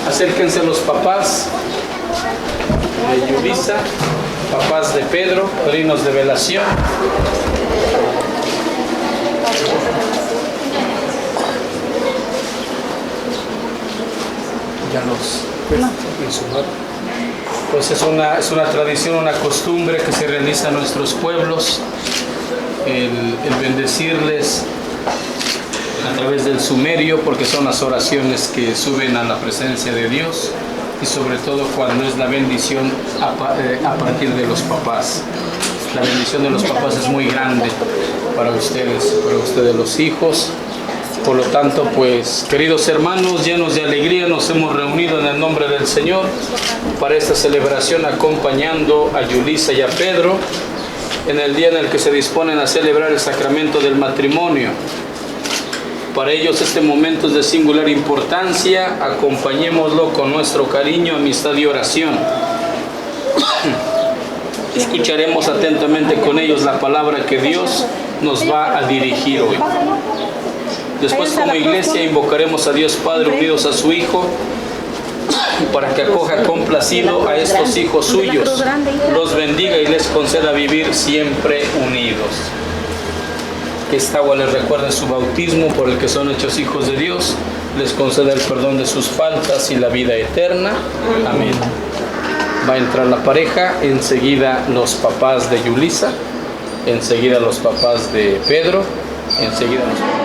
Acérquense los papás de Yulisa, papás de Pedro, padrinos de velación. Ya en su lugar. Pues es una tradición, una costumbre que se realiza en nuestros pueblos, el bendecirles a través del sumerio, porque son las oraciones que suben a la presencia de Dios, y sobre todo cuando es la bendición a partir de los papás. La bendición de los papás es muy grande para ustedes los hijos. Por lo tanto, pues, queridos hermanos, llenos de alegría, nos hemos reunido en el nombre del Señor para esta celebración, acompañando a Yulisa y a Pedro en el día en el que se disponen a celebrar el sacramento del matrimonio. Para ellos este momento es de singular importancia. Acompañémoslo con nuestro cariño, amistad y oración. Escucharemos atentamente con ellos la palabra que Dios nos va a dirigir hoy. Después, como iglesia, invocaremos a Dios Padre unidos a su Hijo, para que acoja complacido a estos hijos suyos, los bendiga y les conceda vivir siempre unidos. Que esta agua les recuerde su bautismo por el que son hechos hijos de Dios, les conceda el perdón de sus faltas y la vida eterna. Amén. Va a entrar la pareja, enseguida los papás de Yulisa, enseguida los papás de Pedro, enseguida los papás.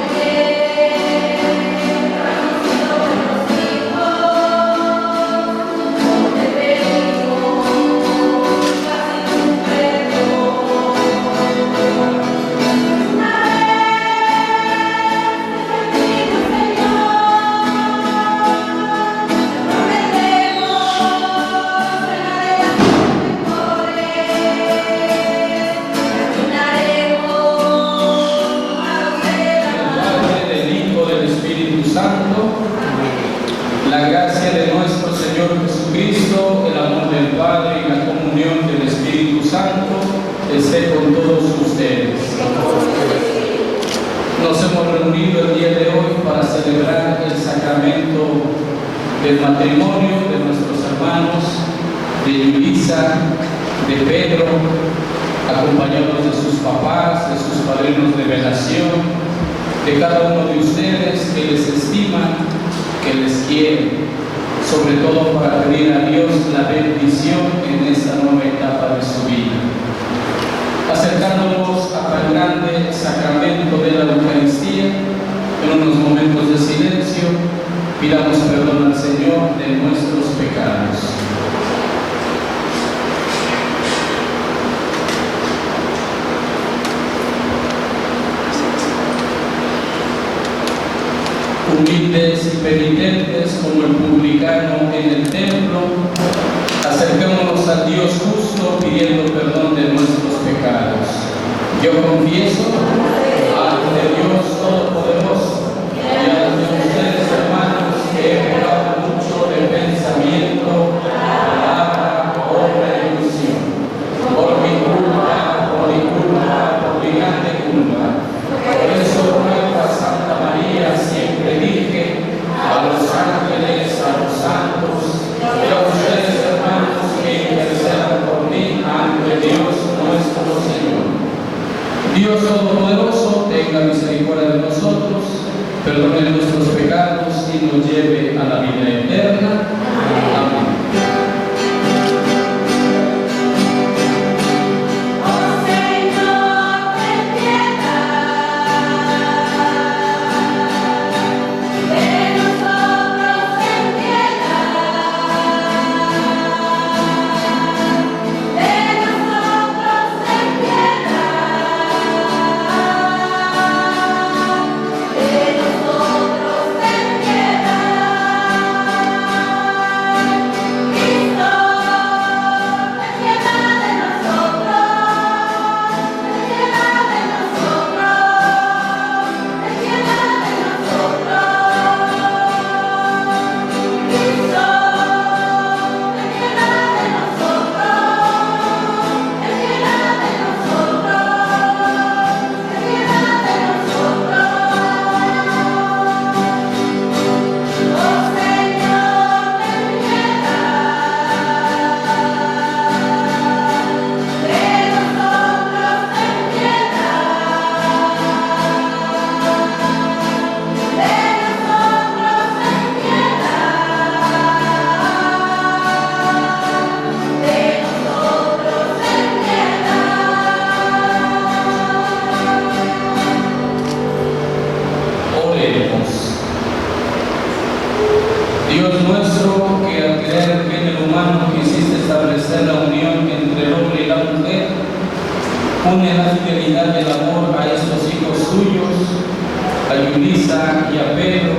La gracia de nuestro Señor Jesucristo, el amor del Padre y la comunión del Espíritu Santo esté con todos ustedes. Nos hemos reunido el día de hoy para celebrar el sacramento del matrimonio de nuestros hermanos, de Yulisa, de Pedro, acompañados de sus papás, de sus padrinos de velación, de cada uno de ustedes que les estiman, que les quieren, sobre todo para pedir a Dios la bendición en esta nueva etapa de su vida. Acercándonos a tan grande sacramento de la Eucaristía, en unos momentos de silencio, pidamos perdón al Señor de nuestros pecados. Humildes y penitentes como el publicano en el templo, acerquémonos al Dios justo pidiendo perdón de nuestros pecados. Yo confieso ante Dios Todopoderoso y ante ustedes, hermanos, que he pecado mucho de pensamiento, palabra, obra y omisión, por mi grande culpa. Por eso ruego a Santa María, siempre Virgen, a los ángeles, a los santos, y a ustedes, hermanos, que intercedan por mí ante Dios nuestro Señor. Dios Todopoderoso, tenga misericordia de nosotros, perdone nuestros pecados y nos lleve a la vida eterna. Amén. Nosotros en Dios nuestro, que al crear el género humano quisiste establecer la unión entre el hombre y la mujer, une la fidelidad y el amor a estos hijos tuyos, a Yulisa y a Pedro,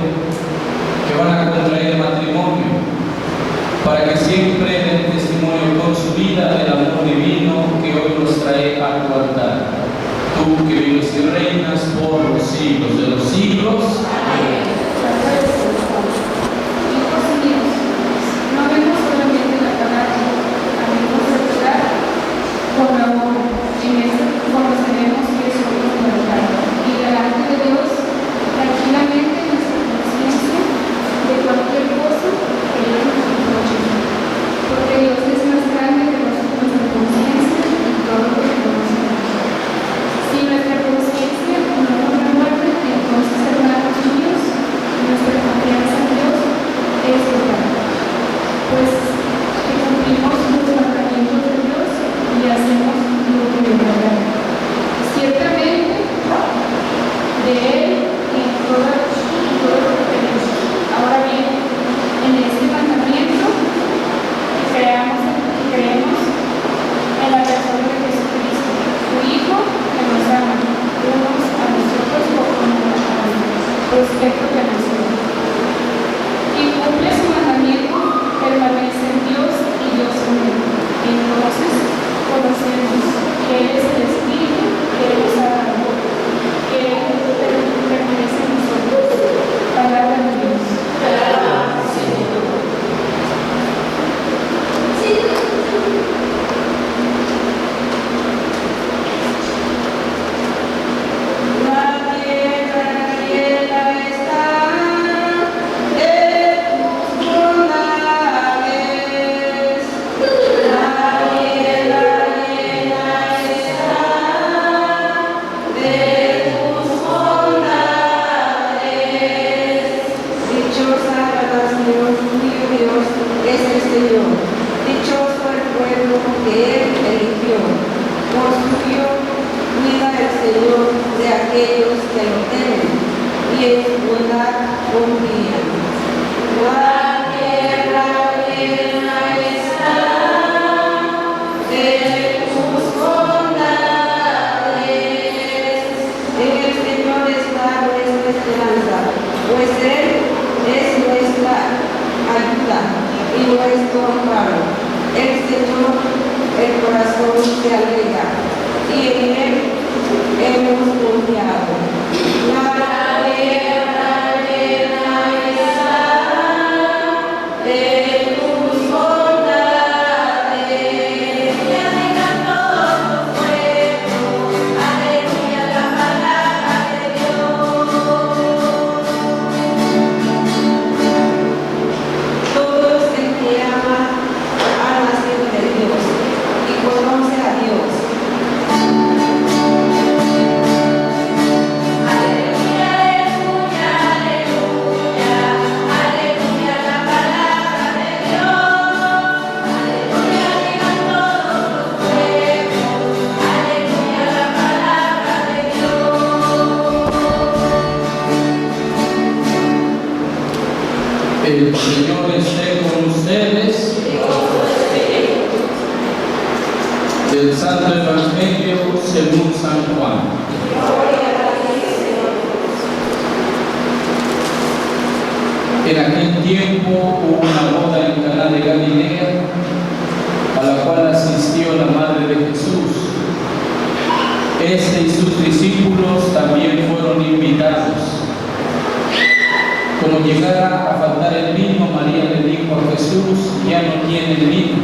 que van a contraer matrimonio, para que siempre den testimonio con su vida del amor divino que hoy nos trae a tu altar. Tú que vives y reinas por los siglos de los siglos. Amén. El Señor esté con ustedes. Del Santo Evangelio según San Juan. En aquel tiempo hubo una boda en Caná de Galilea, a la cual asistió la madre de Jesús. Este y sus discípulos también fueron invitados. Como llegara a faltar el vino, María le dijo a Jesús: ya no tiene vino.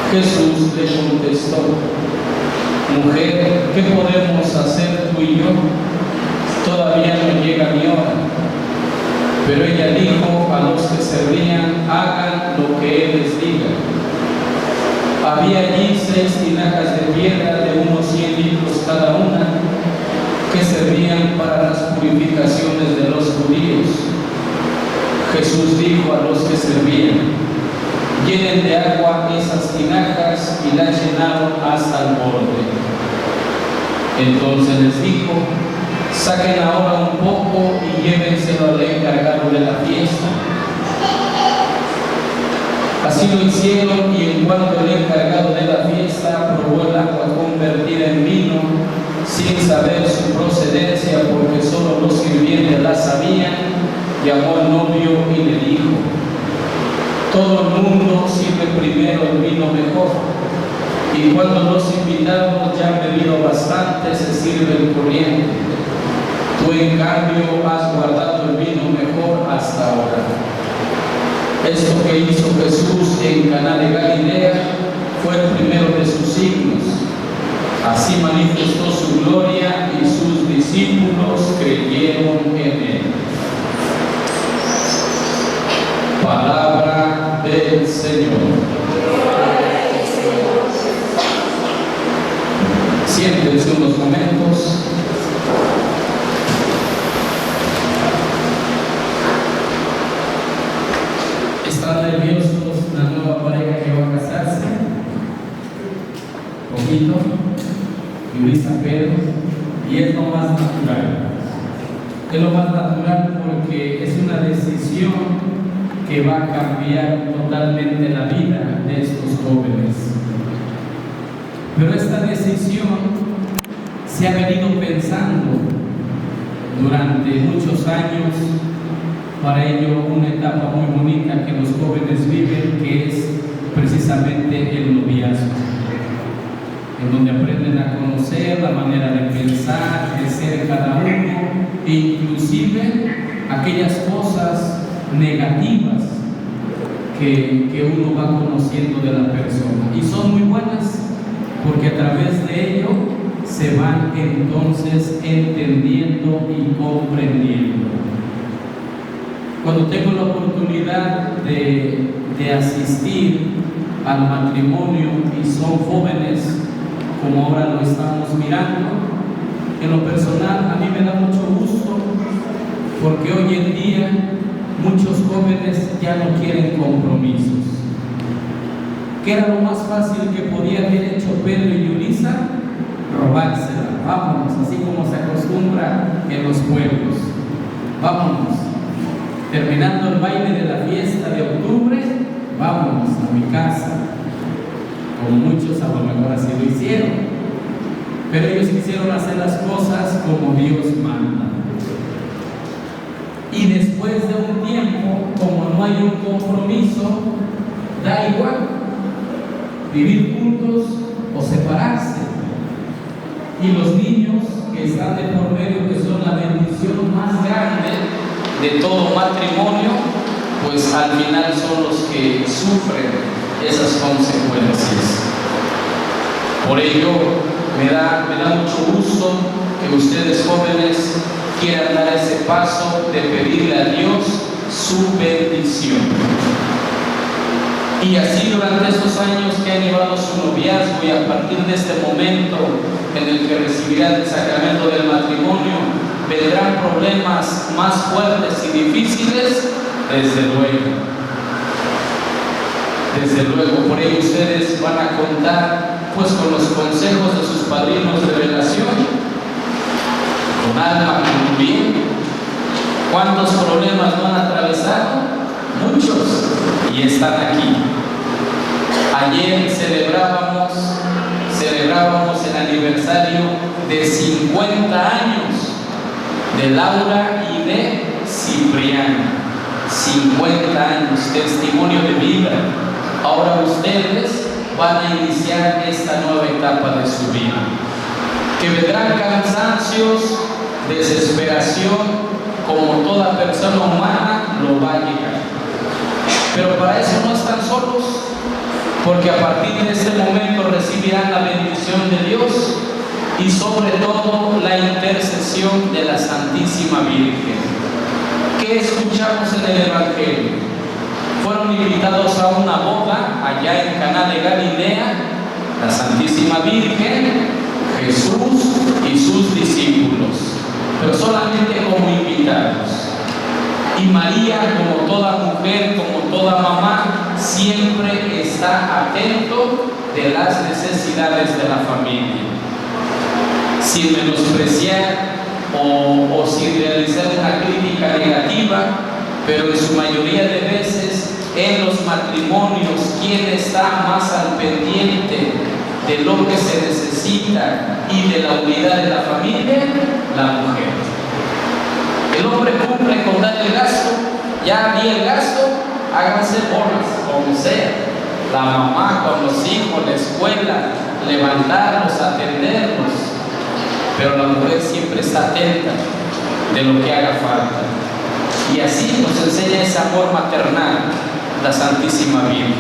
Jesús le contestó: mujer, ¿qué podemos hacer tú y yo? Todavía no llega mi hora. Pero ella dijo a los que servían: hagan lo que él les diga. Había allí 6 tinajas de piedra de unos 100 litros cada una, que servían para las purificaciones de los judíos. Jesús dijo a los que servían: llenen de agua esas tinajas, y las llenaron hasta el borde. Entonces les dijo: saquen ahora un poco y llévenselo al encargado de la fiesta. Así lo hicieron, y en cuanto el encargado de la fiesta probó el agua convertida en vino, sin saber su procedencia, porque solo los sirvientes la sabían, llamó al novio y le dijo: todo el mundo sirve primero el vino mejor, y cuando los invitados ya han bebido bastante, se sirve el corriente. Tú, en cambio, has guardado el vino mejor hasta ahora. Esto que hizo Jesús en Caná de Galilea fue el primero de sus signos. Así manifestó su gloria, y sus discípulos creyeron en él. Palabra del Señor. Siéntense unos momentos. ¿Están nerviosos la nueva pareja que va a casarse? Poquito. Y Luisa Pedro. Y es lo más natural. Es lo más natural porque es una decisión que va a cambiar totalmente la vida de estos jóvenes. Pero esta decisión se ha venido pensando durante muchos años. Para ello, una etapa muy bonita que los jóvenes viven, que es precisamente el noviazgo, en donde aprenden a conocer la manera de pensar, de ser cada uno, e inclusive aquellas cosas negativas que uno va conociendo de la persona. Y son muy buenas, porque a través de ello se van entonces entendiendo y comprendiendo. Cuando tengo la oportunidad de asistir al matrimonio y son jóvenes, como ahora lo estamos mirando, en lo personal a mí me da mucho gusto, porque hoy en día muchos jóvenes ya no quieren compromisos. ¿Qué era lo más fácil que podía haber hecho Pedro y Yulisa? Robársela. Vámonos, así como se acostumbra en los pueblos. Vámonos. Terminando el baile de la fiesta de octubre, vámonos a mi casa. Como muchos a lo mejor así lo hicieron. Pero ellos quisieron hacer las cosas como Dios manda. Y después de un tiempo, como no hay un compromiso, da igual vivir juntos o separarse. Y los niños que están de por medio, que son la bendición más grande de todo matrimonio, pues al final son los que sufren esas consecuencias. Por ello me da mucho gusto que ustedes jóvenes quieran dar ese paso de pedirle a Dios su bendición. Y así durante estos años que han llevado su noviazgo, y a partir de este momento en el que recibirán el sacramento del matrimonio, vendrán problemas más fuertes y difíciles, desde luego. Desde luego, por ello ustedes van a contar pues con los consejos de sus padrinos de relación, con alma, con bien. ¿Cuántos problemas no han atravesado? Muchos, y están aquí. Ayer celebrábamos el aniversario de 50 años de Laura y de Cipriano. 50 años, testimonio de vida. Ahora ustedes van a iniciar esta nueva etapa de su vida, que vendrán cansancios, desesperación, como toda persona humana lo va a llegar. Pero para eso no están solos, porque a partir de este momento recibirán la bendición de Dios y sobre todo la intercesión de la Santísima Virgen. ¿Qué escuchamos en el Evangelio? Fueron invitados a una boda allá en Caná de Galilea, la Santísima Virgen, Jesús y sus discípulos, pero solamente como invitados. Y María, como toda mujer, como toda mamá, siempre está atento de las necesidades de la familia, sin menospreciar o sin realizar una crítica negativa, pero en su mayoría de veces en los matrimonios, ¿quién está más al pendiente de lo que se necesita y de la unidad de la familia? La mujer. El hombre cumple con dar el gasto, ya di el gasto, háganse bolas, como sea. La mamá con los hijos, la escuela, levantarlos, atenderlos. Pero la mujer siempre está atenta de lo que haga falta. Y así nos enseña ese amor maternal la Santísima Virgen.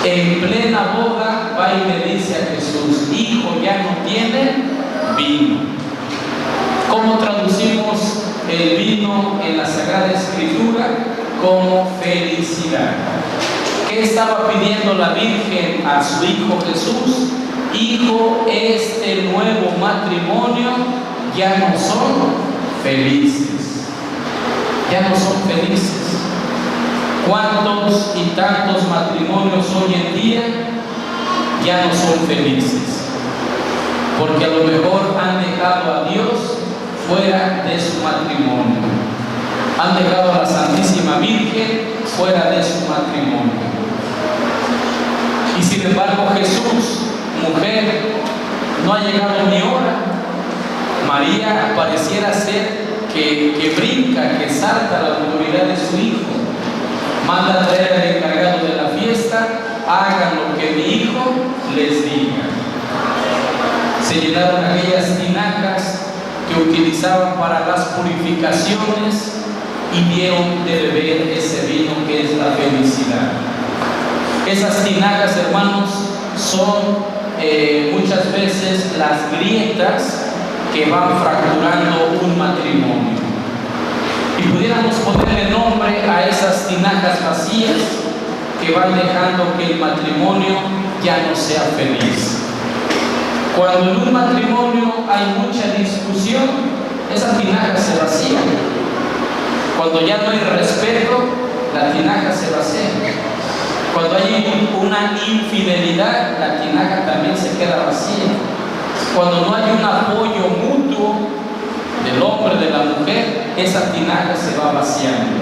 En plena boda va y le dice a Jesús: hijo ya no tiene vino. ¿Cómo traducimos el vino en la Sagrada Escritura? Como felicidad. ¿Qué estaba pidiendo la Virgen a su Hijo Jesús? Hijo, este nuevo matrimonio ya no son felices. Ya no son felices. ¿Cuántos y tantos matrimonios hoy en día ya no son felices? Porque a lo mejor han dejado a Dios fuera de su matrimonio. Han dejado a la Santísima Virgen fuera de su matrimonio. Y sin embargo Jesús, mujer, no ha llegado ni hora. María pareciera ser que brinca, que salta la autoridad de su hijo. Manda a traer al encargado de la fiesta, hagan lo que mi hijo les diga. Se llenaron aquellas tinajas que utilizaban para las purificaciones y dieron de beber ese vino que es la felicidad. Esas tinajas, hermanos, son muchas veces las grietas que van fracturando un matrimonio. Y pudiéramos ponerle nombre a esas tinajas vacías que van dejando que el matrimonio ya no sea feliz. Cuando en un matrimonio hay mucha discusión, esas tinajas se vacían. Cuando ya no hay respeto, la tinaja se vacía. Cuando hay una infidelidad, la tinaja también se queda vacía. Cuando no hay un apoyo mutuo del hombre, de la mujer, esa tinaja se va vaciando.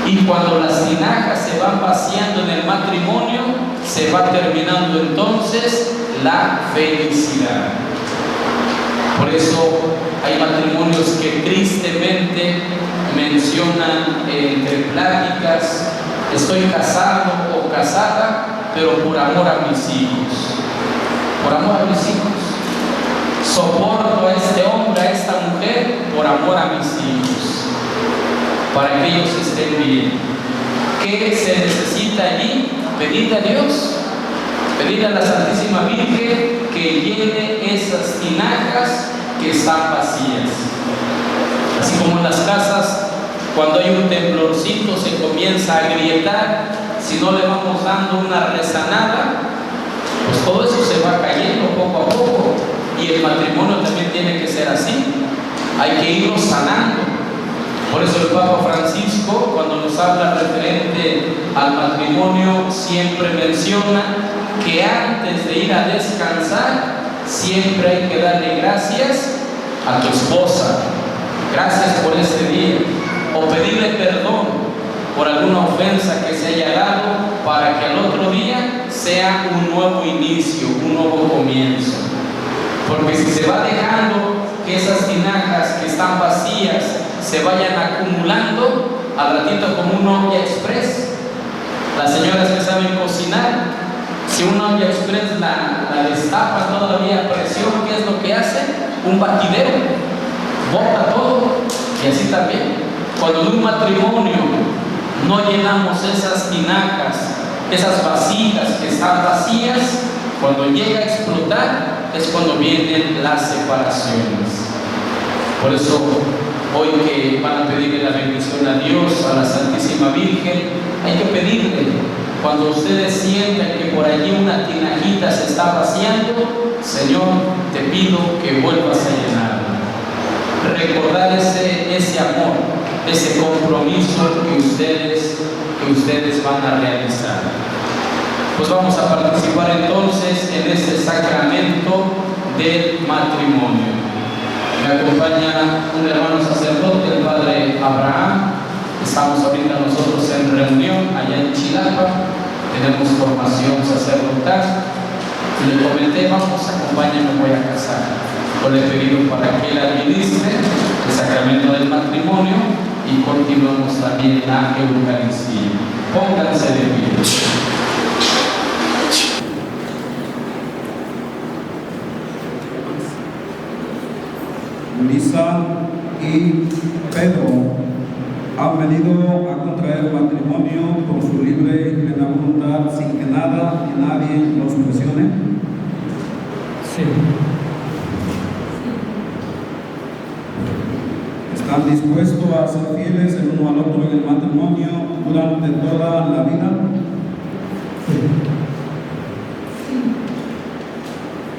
Y cuando las tinajas se van vaciando en el matrimonio, se va terminando entonces la felicidad. Por eso hay matrimonios que tristemente mencionan entre pláticas: estoy casado o casada, pero por amor a mis hijos. Por amor a mis hijos. Soporto a este hombre, a esta mujer, por amor a mis hijos, para que ellos estén bien. ¿Qué se necesita allí? Pedirle a Dios, pedirle a la Santísima Virgen que llene esas tinajas que están vacías. Así como en las casas, cuando hay un temblorcito se comienza a agrietar, si no le vamos dando una rezanada, pues todo eso se va cayendo poco a poco. Y el matrimonio también tiene que ser así. Hay que irlo sanando. Por eso el Papa Francisco, cuando nos habla referente al matrimonio, siempre menciona que antes de ir a descansar, siempre hay que darle gracias a tu esposa. Gracias por este día. O pedirle perdón por alguna ofensa que se haya dado, para que al otro día sea un nuevo inicio, un nuevo comienzo. Porque si se va dejando que esas tinajas que están vacías se vayan acumulando, al ratito como una olla express, las señoras que saben cocinar, si una olla express la destapa todavía a presión, ¿qué es lo que hace? Un batidero, bota todo. Y así también, cuando en un matrimonio no llenamos esas tinajas, esas vasijas que están vacías, cuando llega a explotar es cuando vienen las separaciones. Por eso hoy que van a pedirle la bendición a Dios, a la Santísima Virgen, hay que pedirle, cuando ustedes sientan que por allí una tinajita se está vaciando, Señor, te pido que vuelvas a llenarla. Recordar ese amor, ese compromiso que ustedes van a realizar. Pues vamos a participar entonces en este sacramento del matrimonio. Me acompaña un hermano sacerdote, el Padre Abraham, Estamos ahorita nosotros en reunión allá en Chilapa, tenemos formación sacerdotal. Y le comenté, vamos, acompáñame, voy a casar. Yo le he pedido para que él administre el sacramento del matrimonio y continuamos también la Eucaristía. Pónganse de pie. Lisa y Pedro han venido a contraer matrimonio por su libre y plena voluntad sin que nada ni nadie los presione. Sí. ¿Están dispuestos a ser fieles el uno al otro en el matrimonio durante toda la vida?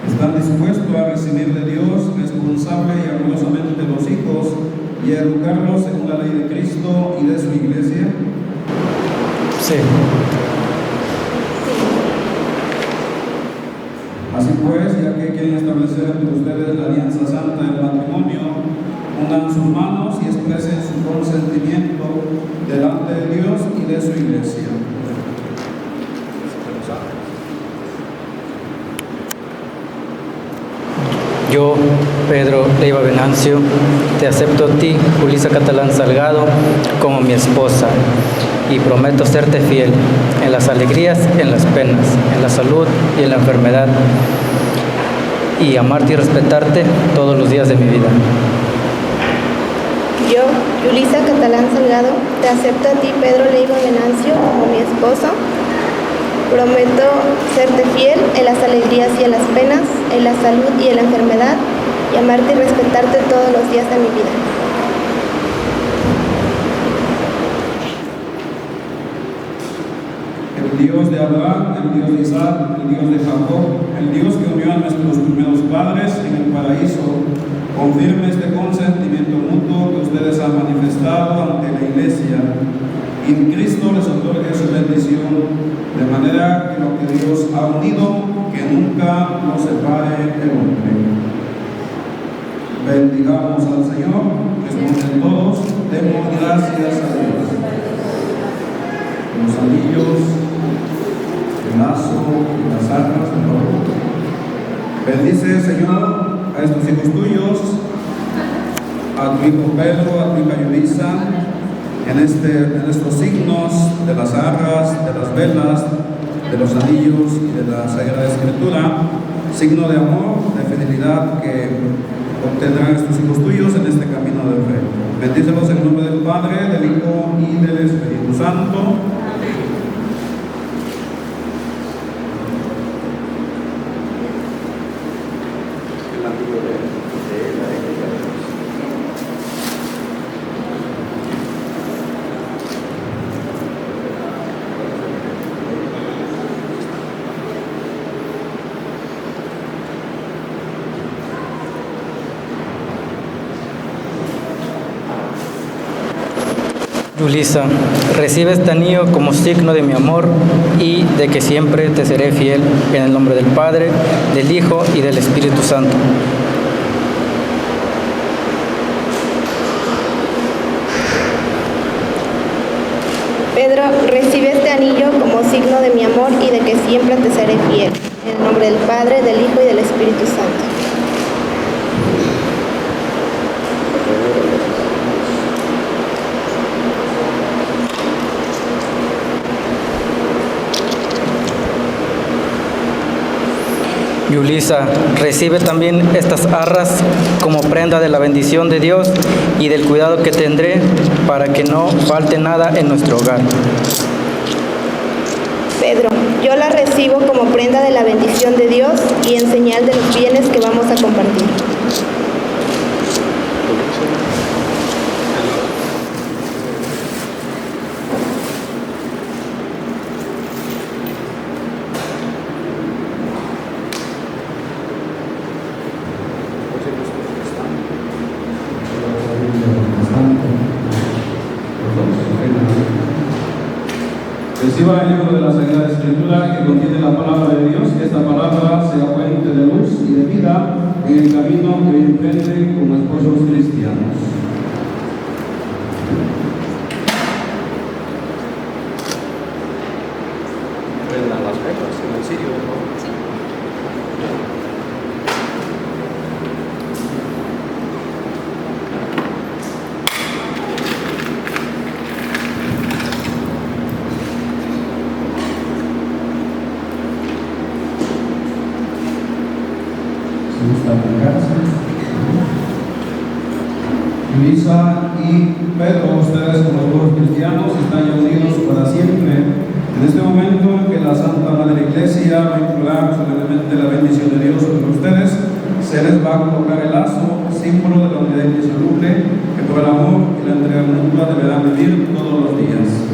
¿Están dispuestos a recibir de Dios responsable y amorosamente los hijos y a educarlos según la ley de Cristo y de su iglesia? Sí. Así pues, ya que quieren establecer entre ustedes la alianza santa del matrimonio, unan sus manos y expresen su consentimiento delante de Dios y de su iglesia. Yo, Pedro Leiva Venancio, te acepto a ti, Julissa Catalán Salgado, como mi esposa y prometo serte fiel en las alegrías, en las penas, en la salud y en la enfermedad, y amarte y respetarte todos los días de mi vida. Yo, Julissa Catalán Salgado, te acepto a ti, Pedro Leiva Venancio, como mi esposo. Prometo serte fiel en las alegrías y en las penas, en la salud y en la enfermedad, y amarte y respetarte todos los días de mi vida. El Dios de Abraham, el Dios de Isaac, el Dios de Jacob, el Dios que unió a nuestros primeros padres en el paraíso, confirme este consentimiento mutuo que ustedes han manifestado ante la Iglesia, y en Cristo les otorgue su bendición, de manera que lo que Dios ha unido, que nunca nos separe el hombre. Bendigamos al Señor, responden todos, demos gracias a Dios. Los anillos, el lazo y las armas del oro. Bendice, Señor, a estos hijos tuyos, a tu hijo Pedro, a tu hija Julissa, en estos signos de las arras, de las velas, de los anillos y de la Sagrada Escritura, signo de amor, de fidelidad que obtendrán estos hijos tuyos en este camino de fe. Bendícelos en el nombre del Padre, del Hijo y del Espíritu Santo. Julissa, recibe este anillo como signo de mi amor y de que siempre te seré fiel, en el nombre del Padre, del Hijo y del Espíritu Santo. Pedro, recibe este anillo como signo de mi amor y de que siempre te seré fiel, en el nombre del Padre, del Hijo y del Espíritu Santo. Julissa, recibe también estas arras como prenda de la bendición de Dios y del cuidado que tendré para que no falte nada en nuestro hogar. Pedro, yo la recibo como prenda de la bendición de Dios y en señal de los bienes que vamos a compartir. Reciba el libro de la Sagrada Escritura que contiene la palabra de Dios, que esta palabra sea fuente de luz y de vida en el camino que emprenden como esposos cristianos. está en cárcel. Luisa y Pedro, ustedes como todos cristianos están ya unidos para siempre. En este momento en que la Santa Madre Iglesia va a implorar solemnemente la bendición de Dios sobre ustedes, se les va a colocar el lazo, símbolo de la unidad indisoluble, que por el amor y la entrega mutua deberán vivir todos los días.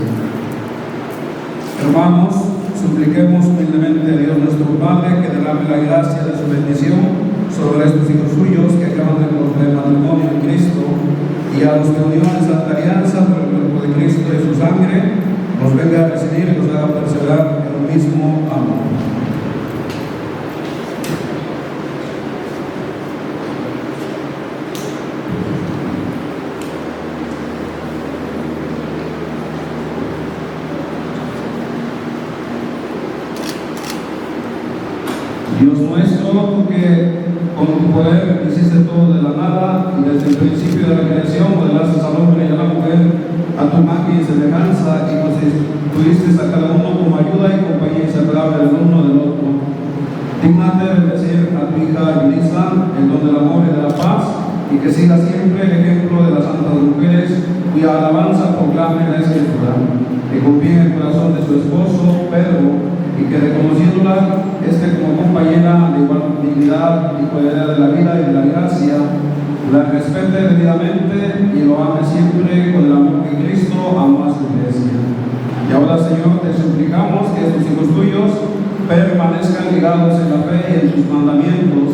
Hermanos, supliquemos humildemente a Dios nuestro Padre que derrame la gracia de su bendición sobre estos hijos suyos que acaban de contraer matrimonio en Cristo, y a los que unió en Santa Alianza por el cuerpo de Cristo y su sangre, nos venga a recibir y nos haga perseverar en el mismo amor. Dios nuestro, tú que con tu poder hiciste todo de la nada y desde el principio de la creación modelaste al hombre y a la mujer a tu imagen y semejanza y constituiste a cada uno como ayuda y compañía inseparable del uno del otro. Dígnate bendecir a tu hija Yulisa, el don del amor y de la paz, y que siga siempre el ejemplo de las santas mujeres cuya alabanza proclame la Escritura, que confíe en el corazón de su esposo Pedro, y que reconociéndola como compañera de igual dignidad y coherencia de la vida y de la gracia, la respete debidamente y lo ame siempre con el amor que Cristo amó a su iglesia. Y ahora, Señor, te suplicamos que estos hijos tuyos permanezcan ligados en la fe y en tus mandamientos,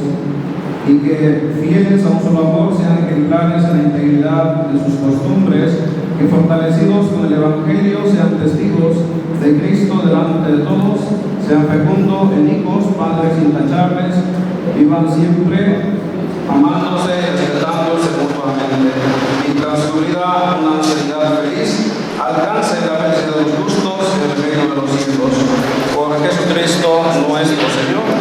y que fieles a un solo amor sean ejemplares en la integridad de sus costumbres, que fortalecidos con el Evangelio sean testigos de Cristo delante de todos, sean fecundos en hijos, padres intachables, vivan siempre amándose y respetándose mutuamente, mientras su vida una ancianidad feliz alcance la felicidad de los justos en el reino de los cielos. Por Jesucristo nuestro Señor.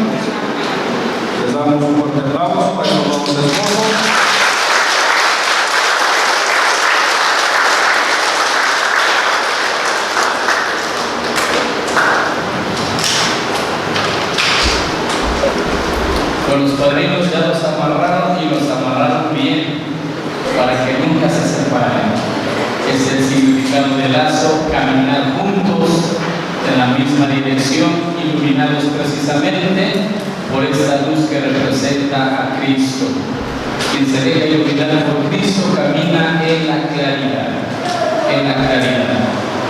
Les damos un fuerte aplauso para estos nuevos esposos. Con los padrinos ya los amarraron y los amarraron bien para que nunca se separen. Es el significado del lazo, caminar juntos en la misma dirección, iluminados precisamente por esta luz que representa a Cristo. Quien se deja iluminar por Cristo camina en la claridad,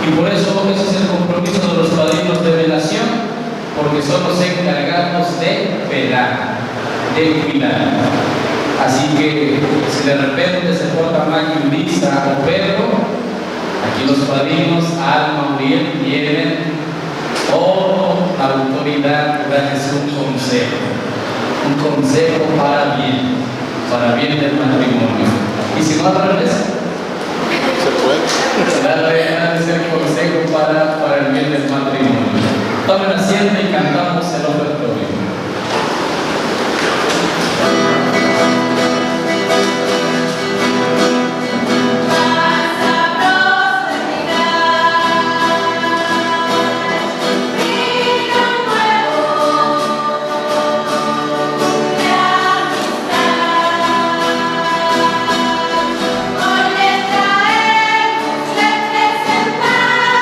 Y por eso ese es el compromiso de los padrinos de velación, porque son los encargados de velar, de cuidar. Así que si de repente se porta mal Yulisa o Pedro, aquí los padrinos Alma, Uriel tienen toda la autoridad de darles un consejo para bien del matrimonio. Y si no al revés, se puede darles el consejo para el bien del matrimonio. Tomen asiento y cantamos el ofertorio. Hoy le traemos representar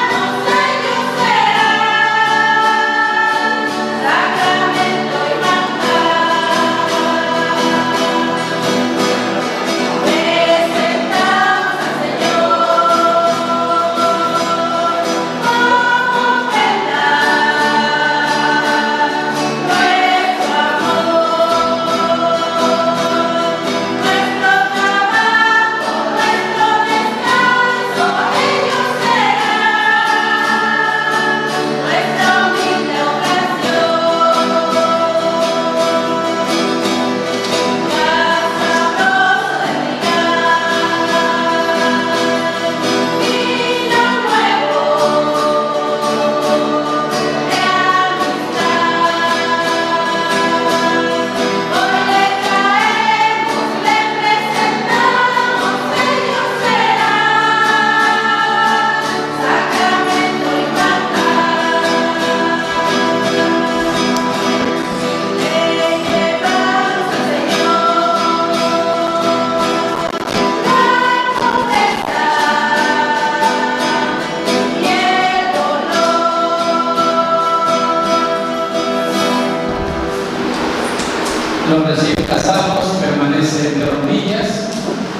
los recién casados permanecen de rodillas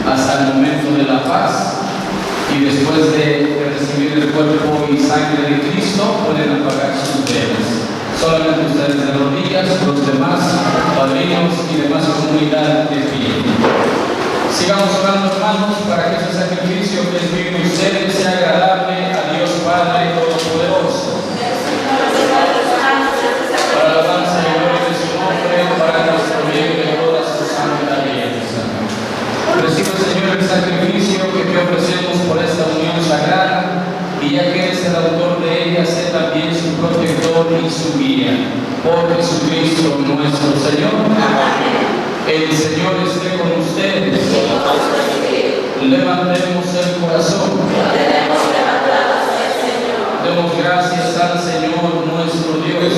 hasta el momento de la paz y después de recibir el cuerpo y sangre de Cristo pueden apagar sus velas. Solamente ustedes de rodillas, los demás padrinos y demás comunidad de pie. Sigamos orando, hermanos, para que ese sacrificio que es digno de ustedes sea agradable a Dios Padre Todopoderoso. Para la alabanza y gloria de su nombre, para nuestro bien y de toda su santa alianza. Recibe, Señor, el sacrificio que te ofrecemos por esta unión sagrada, y ya que eres el autor de ella, sé también su protector y su guía. Por Jesucristo nuestro Señor. El Señor esté con ustedes. Levantemos el corazón. Demos gracias al Señor nuestro Dios.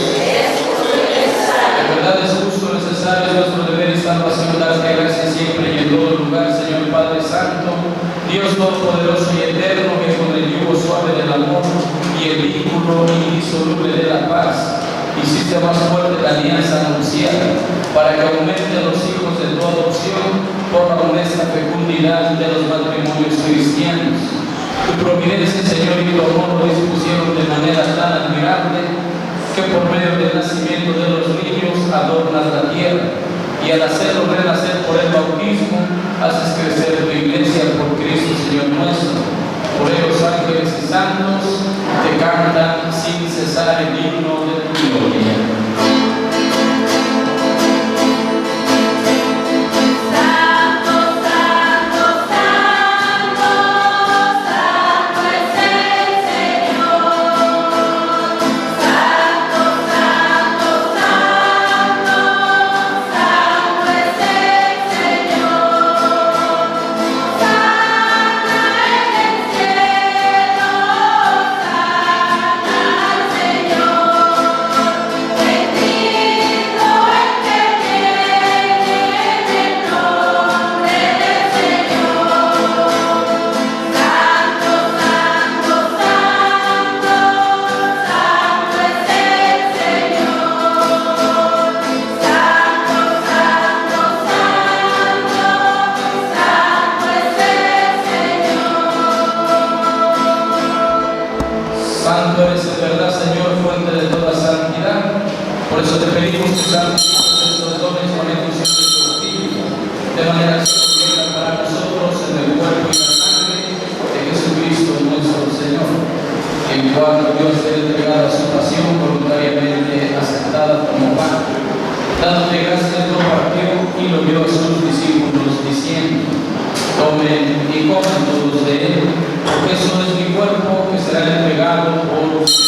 En verdad es justo, necesario, nuestro deber y salvación, darte gracias siempre y en todo lugar, Señor Padre Santo, Dios Todopoderoso y Eterno, que con el yugo suave del amor y el vínculo indisoluble de la paz hiciste más fuerte la alianza anunciada, para que aumenten los hijos de tu adopción por la honesta fecundidad de los matrimonios cristianos. Tu providencia, Señor, y tu amor lo dispusieron de manera tan admirable que por medio del nacimiento de los niños adornas la tierra, y al hacerlo renacer por el bautismo haces crecer tu iglesia por Cristo, Señor nuestro. Por ellos ángeles y santos te cantan sin cesar el himno de tu gloria. Santo eres en verdad, Señor, fuente de toda santidad. Por eso te pedimos que santifiques estos dones con efusión de tu Espíritu, de manera que se conviertan para nosotros en el cuerpo y la sangre de Jesucristo nuestro Señor, el cual Dios te ha entregado a su pasión voluntariamente aceptada como pan. Dándote gracias, lo partió y lo dio a sus discípulos, diciendo: tomen y coman todos de él, porque eso es mi cuerpo que será entregado por ustedes.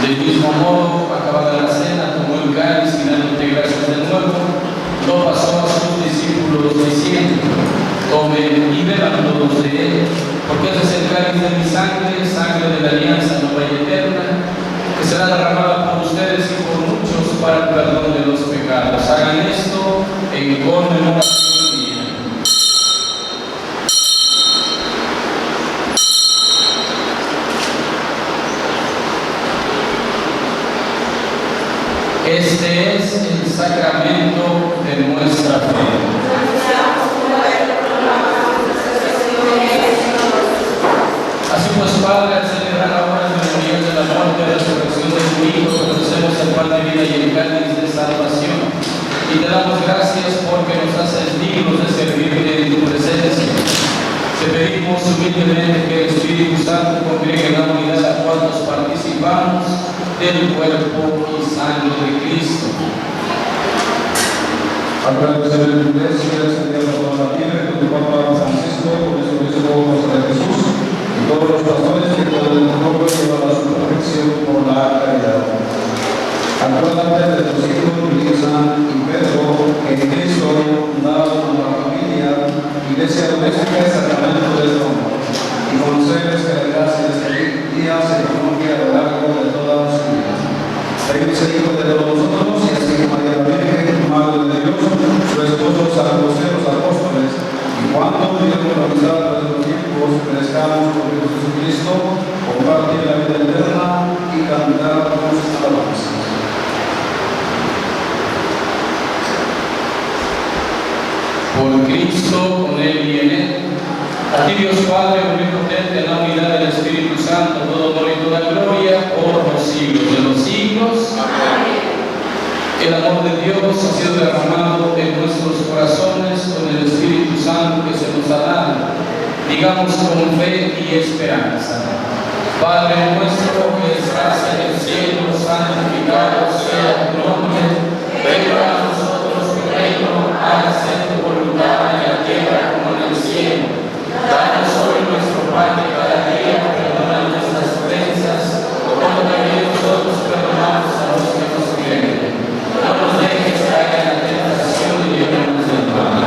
Del mismo modo, acabada la cena, tomó el cáliz y dándote gracias de nuevo, lo pasó a sus discípulos diciendo: tomen y beban todos de él, porque ese es el cáliz de mi sangre, sangre de la alianza nueva y eterna, que será derramada por ustedes y por muchos para el perdón de los pecados. Hagan esto en conmemoración mía. Este es el sacramento de nuestra fe. Así pues, Padre, al celebrar ahora el memorial de la muerte y resurrección de tu Hijo, ofrecemos el pan de vida y el cáliz de salvación. Y te damos gracias porque nos haces dignos de servirte en tu presencia. Te pedimos humildemente que el Espíritu Santo congregue en la unidad a cuantos participamos del cuerpo y sangre de Cristo. Agradecer a la Iglesia, Señor de toda la tierra, con el Papa Francisco, con el Obispo José de Jesús, y todos los pastores que con el nombre llevan a su perfección por la caridad. Acuérdate de tus hijos, Luisa y Pedro, que en Cristo fundaron una familia, iglesia doméstica y sacramento del amor, y concedes que la gracia de este día se prolongue a lo largo de toda su vida. Feliz Hijo de todos nosotros, y así María la Virgen, Madre de Dios, su esposo San José, los apóstoles, y cuando Dios por la amistad de los tiempos, merezcamos por Jesucristo compartir la vida eterna y cantar sus alabanzas. Por Cristo, con Él y en Él, a ti Dios Padre, omnipotente, en la unidad del Espíritu Santo, todo honor y toda gloria por los siglos de los siglos. Amén. El amor de Dios ha sido derramado en nuestros corazones con el Espíritu Santo que se nos ha dado. Digamos con fe y esperanza. Padre nuestro que estás en el cielo, santificado sea tu nombre. Venga a nosotros tu reino, hágase tu voluntad en la tierra como en el cielo. Danos hoy nuestro pan de cada día, perdona nuestras ofensas, como también nosotros perdonamos a los que nos ofenden. No nos dejes caer en la tentación y líbranos del mal.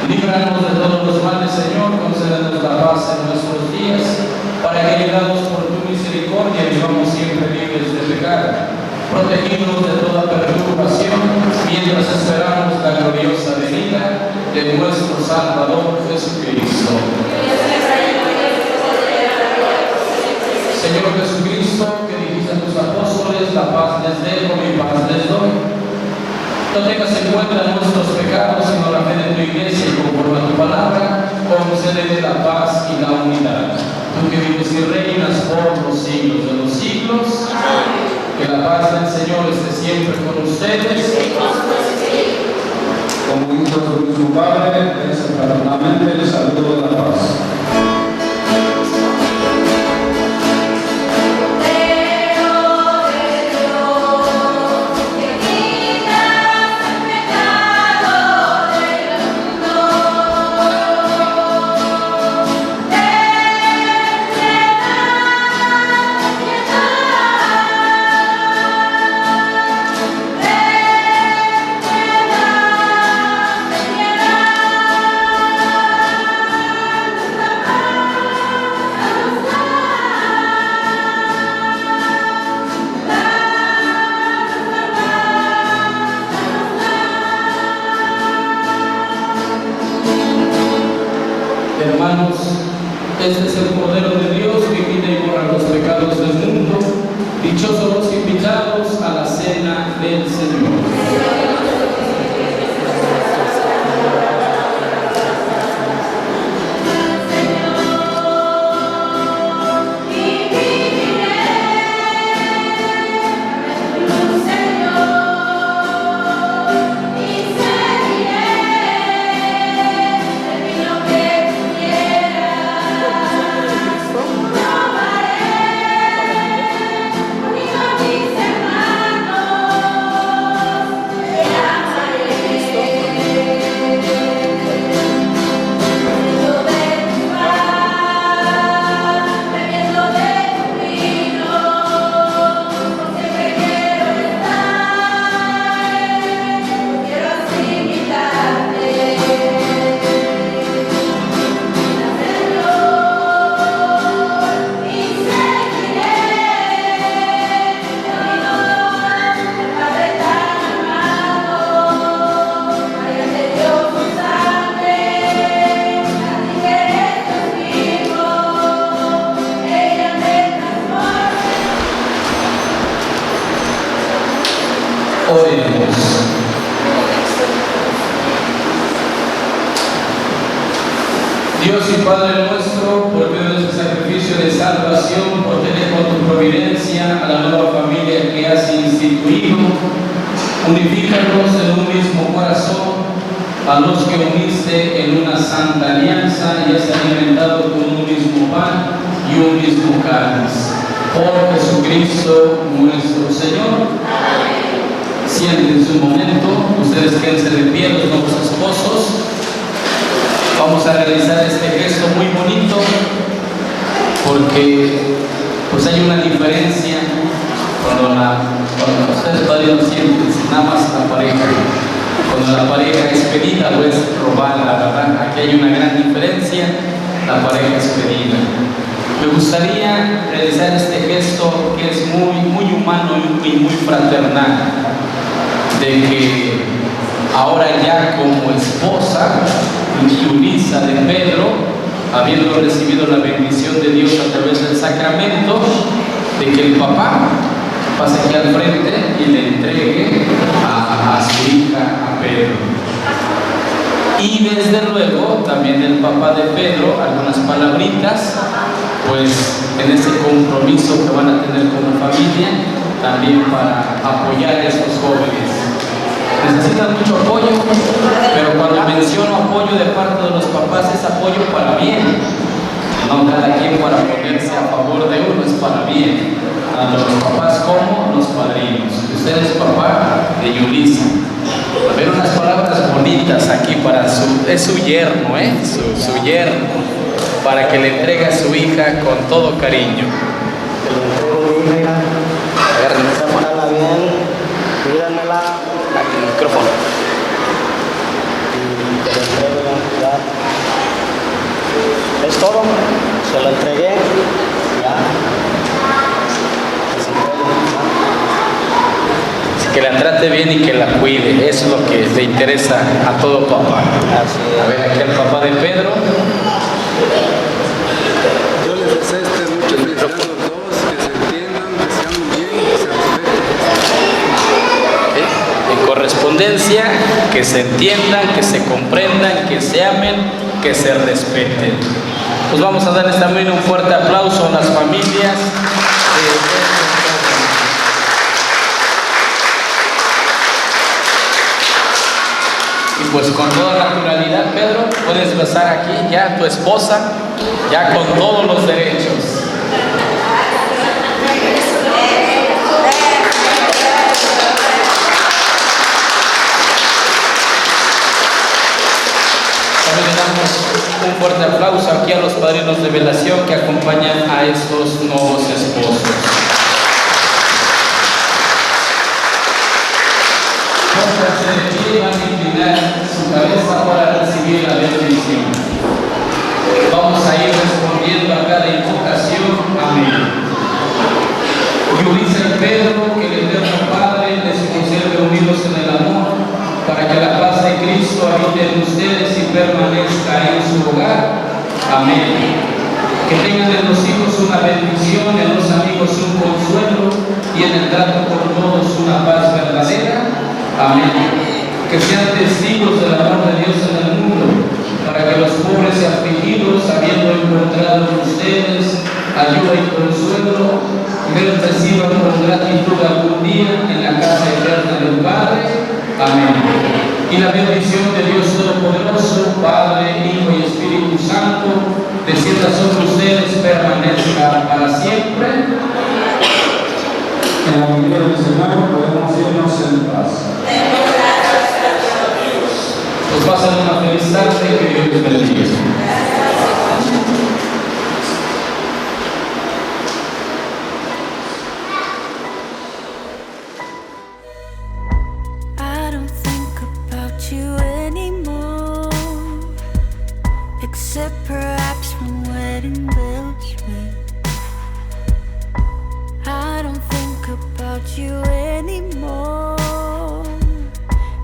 Líbranos de todos los males, Señor, concédenos la paz en nuestros días, para que, ayudados por tu misericordia, vivamos siempre libres de pecado, protegidos de toda perturbación, mientras esperamos la gloriosa venida de nuestro Salvador Jesucristo. Señor Jesucristo, que dijiste a tus apóstoles, la paz les dejo, mi paz les doy. No tengas en cuenta nuestros pecados, sino la fe de tu iglesia, y conforme a tu palabra, concédele la paz y la unidad. Tú que vives y reinas por los siglos de los siglos. Amén. Que la paz del Señor esté siempre con ustedes. Como hijos de su Padre, les fraternalmente les saludo de la paz. Hermanos, este es el Cordero de Dios que quita y borra los pecados del mundo. Dichosos los invitados a la cena del Señor. Oremos. Dios y Padre nuestro, por medio de este sacrificio de salvación, protege con tu providencia a la nueva familia que has instituido. Unifícanos en un mismo corazón, a los que uniste en una santa alianza y has alimentado con un mismo pan y un mismo cáliz. Por Jesucristo nuestro Señor. Amén. Siéntense un momento, ustedes quédense de pie, los nuevos esposos. Vamos a realizar este gesto muy bonito porque pues hay una diferencia cuando ustedes todavía no sienten, nada más la pareja. Cuando la pareja es pedida, pues robarla, ¿verdad? Aquí hay una gran diferencia, la pareja es pedida. Me gustaría realizar este gesto que es muy humano y muy fraternal, de que ahora ya como esposa, Yulisa de Pedro, habiendo recibido la bendición de Dios a través del sacramento, de que el papá pase aquí al frente y le entregue a su hija, a Pedro. Y desde luego también el papá de Pedro, algunas palabritas, pues en ese compromiso que van a tener como familia, también para apoyar a estos jóvenes. Necesitan mucho apoyo, pero cuando menciono apoyo de parte de los papás es apoyo para bien, no cada quien para ponerse a favor de uno, es para bien, tanto los papás como los padrinos. Usted es papá de Yulisa. A ver, unas palabras bonitas aquí para es su yerno, su yerno, para que le entregue a su hija con todo cariño. Sepárala bien, mírenmela. Aquí el micrófono. Y te lo entrego, ya. Es todo, se lo entregué, ya. Que la trate bien y que la cuide, eso es lo que le interesa a todo papá. Así es. A ver, aquí al papá de Pedro. Yo les deseo mucha felicidad a los dos, que se entiendan, que se amen bien, que se respeten. En correspondencia, que se entiendan, que se comprendan, que se amen, que se respeten. Pues vamos a darles también un fuerte aplauso a las familias. Y pues con toda naturalidad, Pedro, puedes besar aquí ya a tu esposa, ya con todos los derechos. También le damos un fuerte aplauso aquí a los padrinos de velación que acompañan a estos nuevos esposos. Pónganse de pie, van a inclinar su cabeza para recibir la bendición. Vamos a ir respondiendo a cada invocación. Amén. Yulisa y Pedro, que el Eterno Padre les conserve unidos en el amor, para que la paz de Cristo habite en ustedes y permanezca en su hogar. Amén. Que tengan en los hijos una bendición, en los amigos un consuelo y en el trato con todos una paz verdadera. Amén. Que sean testigos del amor de Dios en el mundo, para que los pobres y afligidos, habiendo encontrado en ustedes ayuda y consuelo, les reciban con gratitud algún día en la casa eterna del Padre. Amén. Y la bendición de Dios Todopoderoso, Padre, Hijo y Espíritu Santo, descienda sobre ustedes, permanezca para siempre. En la familia del Señor podemos irnos en paz. Pues pasen una feliz tarde, que Dios les bendiga. I don't think about you anymore, except perhaps when wedding bells ring. I don't think about you anymore,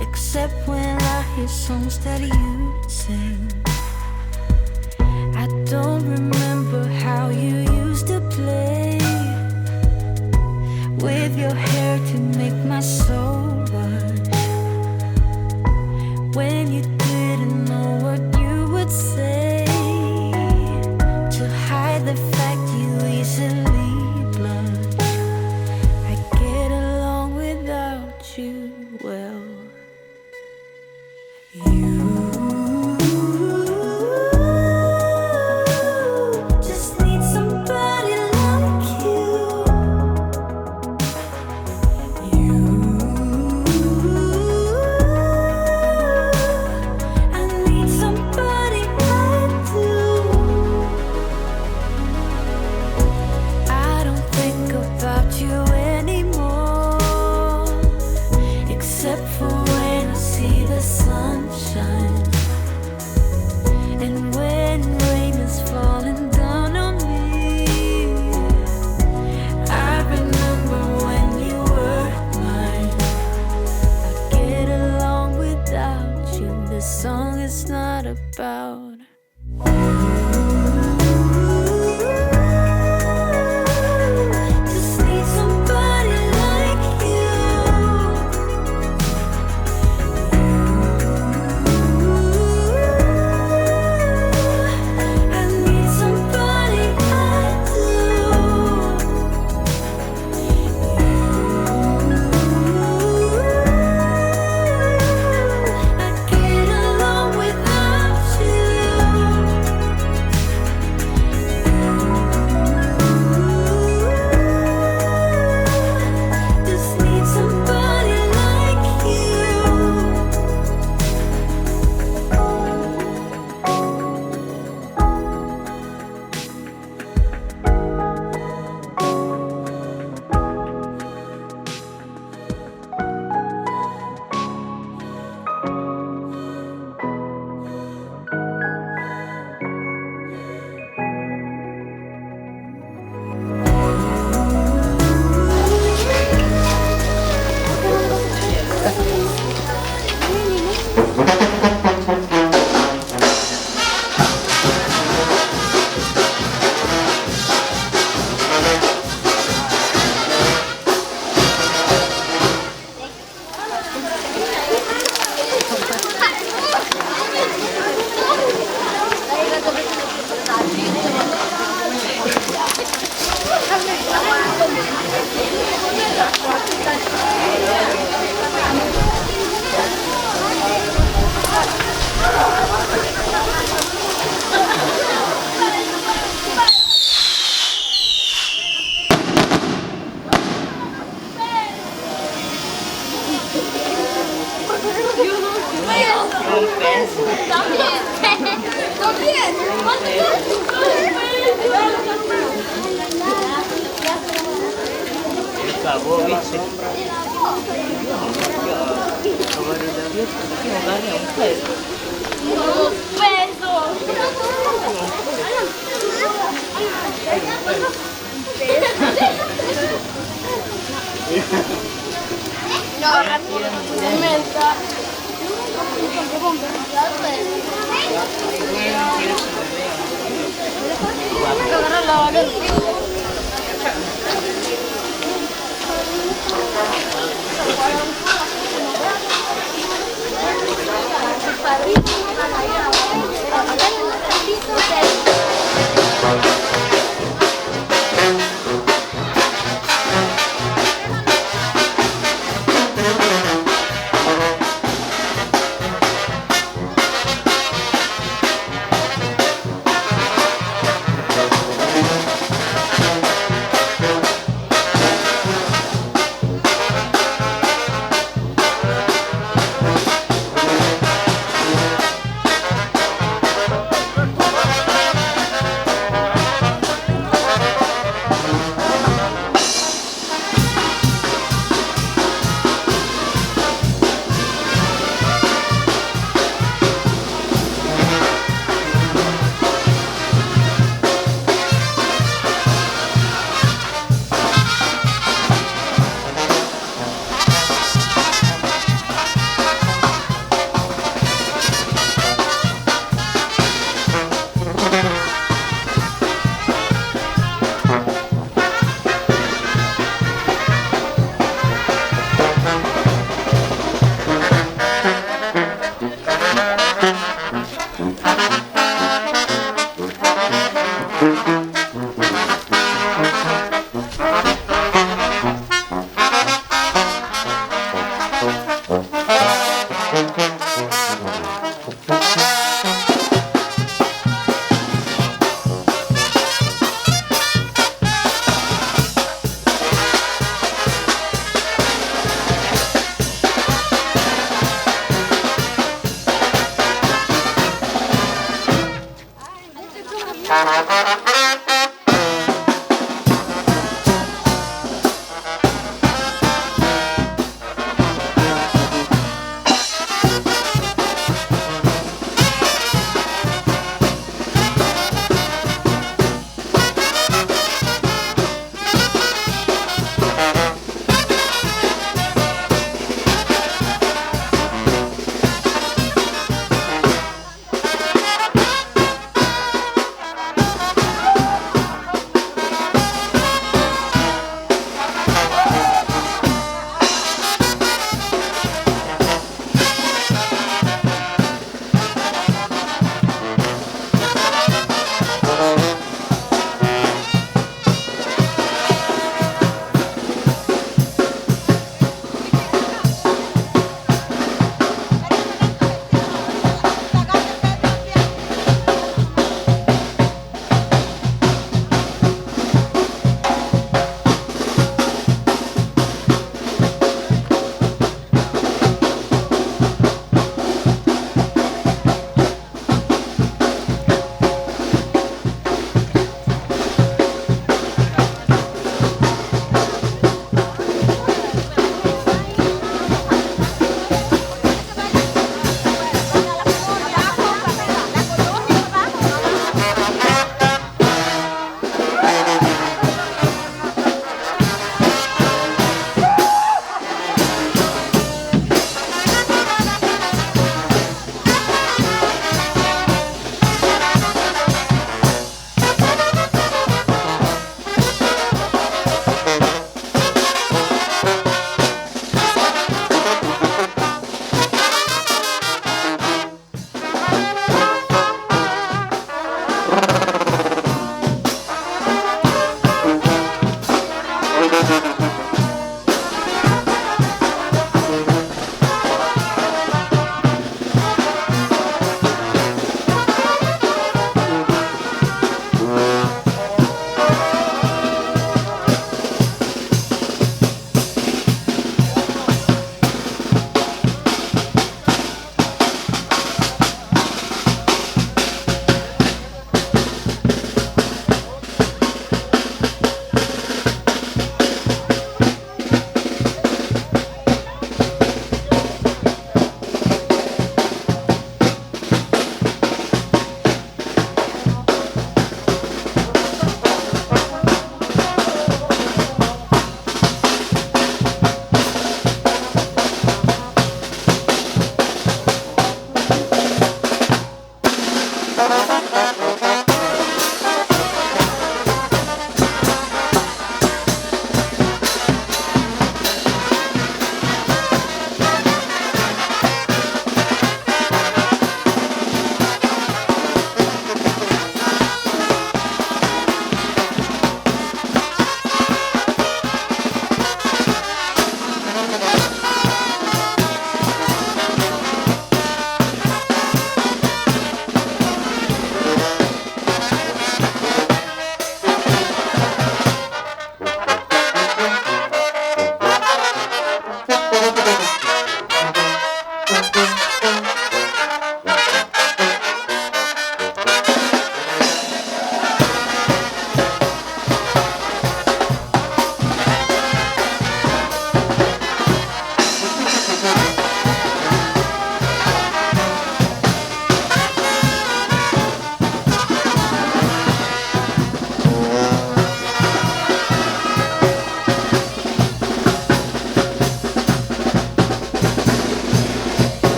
except when I hear songs that you sing. I don't remember how you used to play with your hair to make my soul rush, when you didn't know what you would say to hide the fact you easily blush. I get along without you well. You just need somebody like you. I need somebody like you. I don't think about you anymore, except for when I see the sunshine, and when rain is falling down on me. I remember when you were mine. I get along without you. This song is not about you.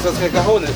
esos cajones.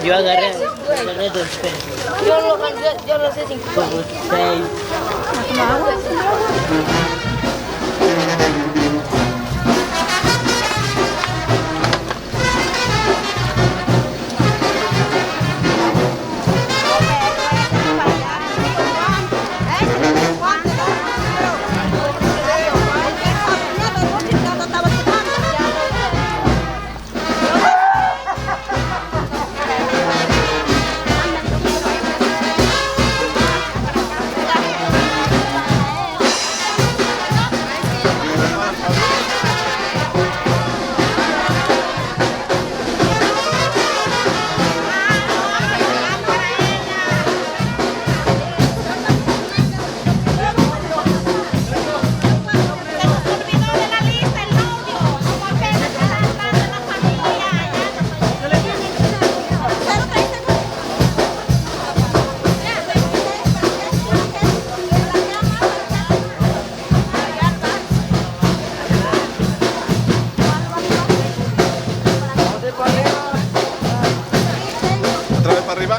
Yo agarré 2 pesos. Yo lo sé 5. Por 6. Otra vez para arriba.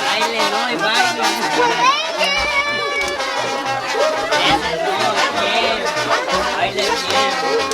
Baile, no, y baile. Ese no, bien. Baile bien.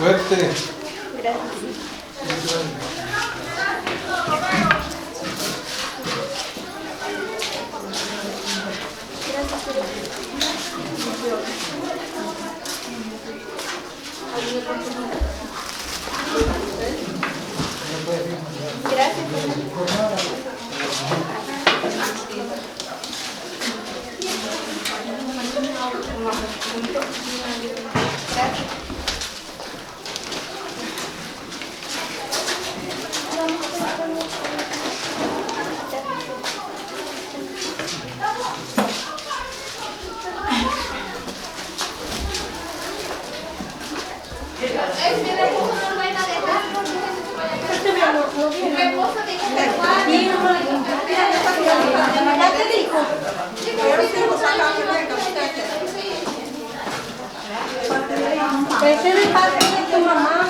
suerte. Ese es de parte de tu mamá.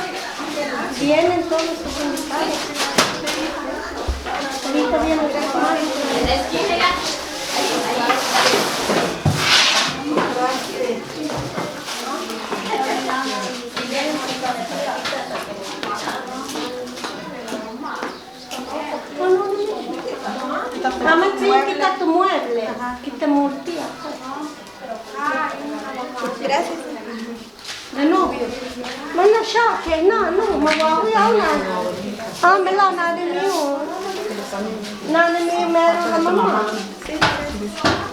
Vienen todos sus invitados. Ahorita viene tu mamá. Vamos a quitar tu mueble. Quita murtía. Gracias. De novio. Mana siya, no, mawawi ako na. Mela, nanin niyo. Nanin niyo meron na mama.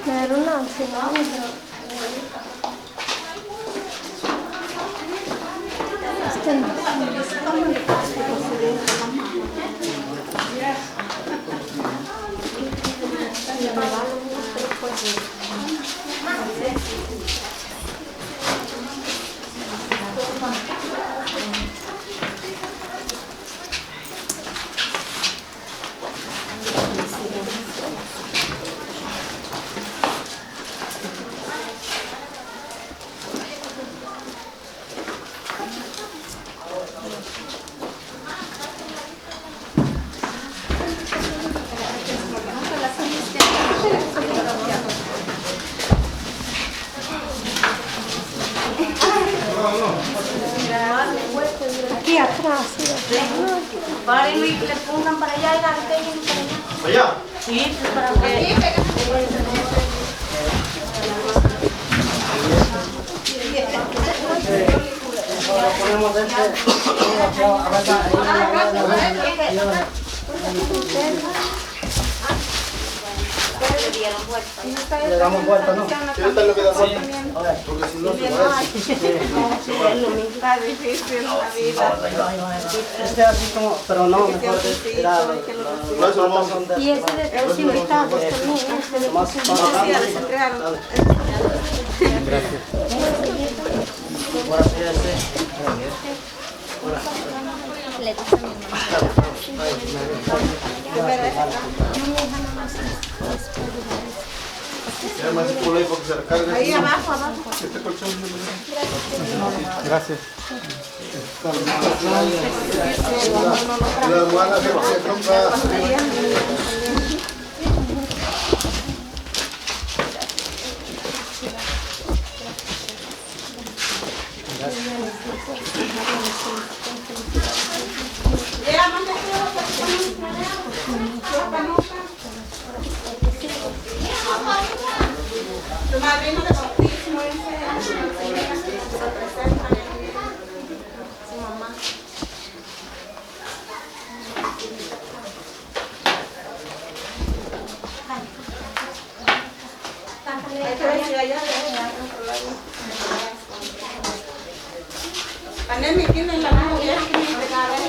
Meron na, sinabi. Aquí atrás. Párenlo y le pongan para allá y la peguen para allá. ¿Allá? Sí, pues para que... Le damos vuelta, ¿no? ¿Qué tal lo que da vuelta? Porque si no se va Está difícil la vida. Este así como, pero no, mejor tirado. Y ese de los invitados también. Ese de los invitados. Le gusta a mi más por ahí porque se recarga. Ahí abajo, abajo. Este colchón. Gracias. La almohada se compra. Tu madrina de bautismo se presenta su mamá. Pandemia tiene la mano ya que me pegaron.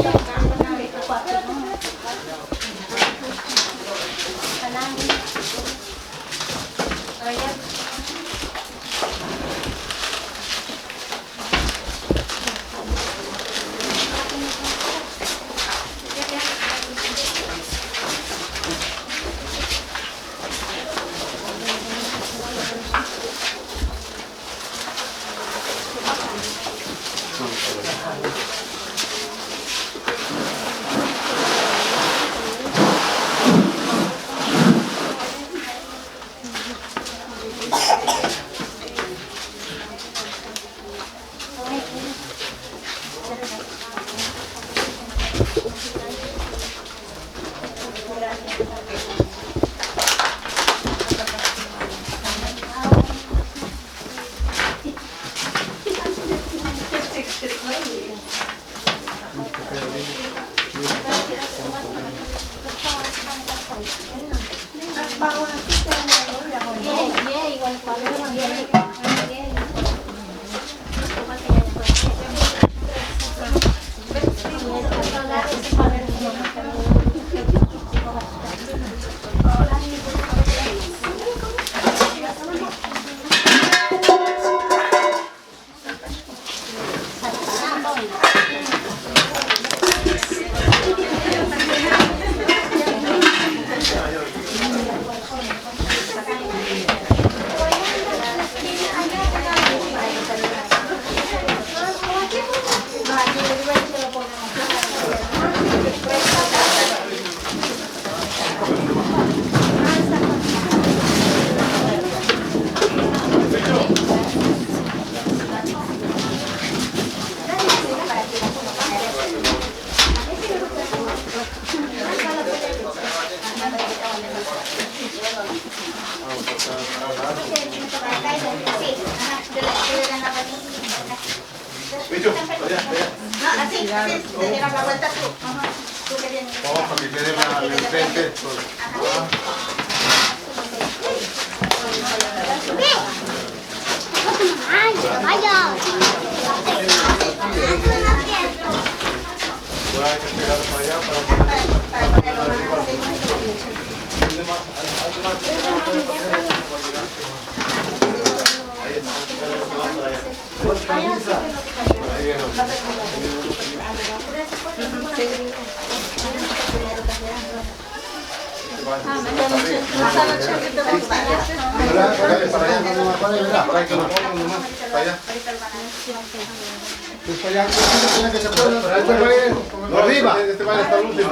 Arriba. Este baile está el último.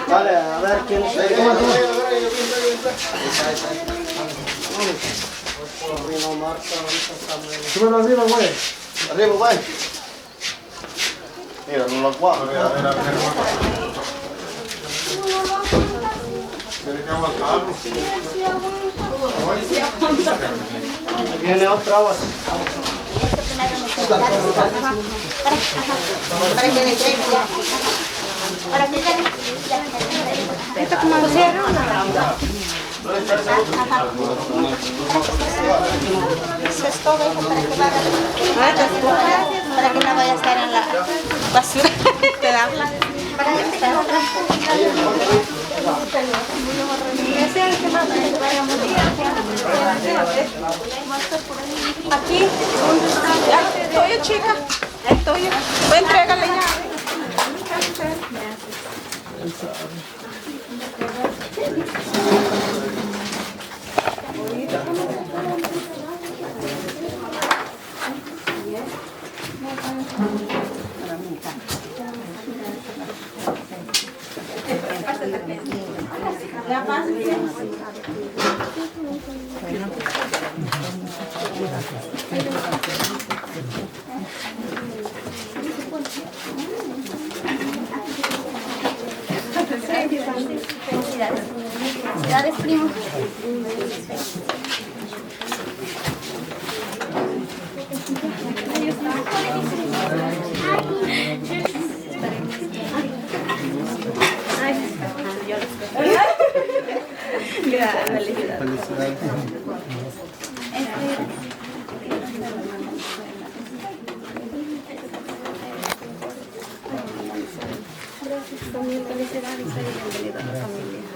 Vale, a ver quién se súbelo arriba, güey. Arriba, güey. Mira, no lo cuadro. Viene otra voz. ¿Esto cómo lo hicieron? Su escoba, hijo, para que no vaya a estar en la basura. Te da Aquí, ya, es tuyo, chica. Es tuyo. Voy a entregarle ya. Felicidades, primo. También felicidades y bienvenido a la familia.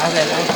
Adelante.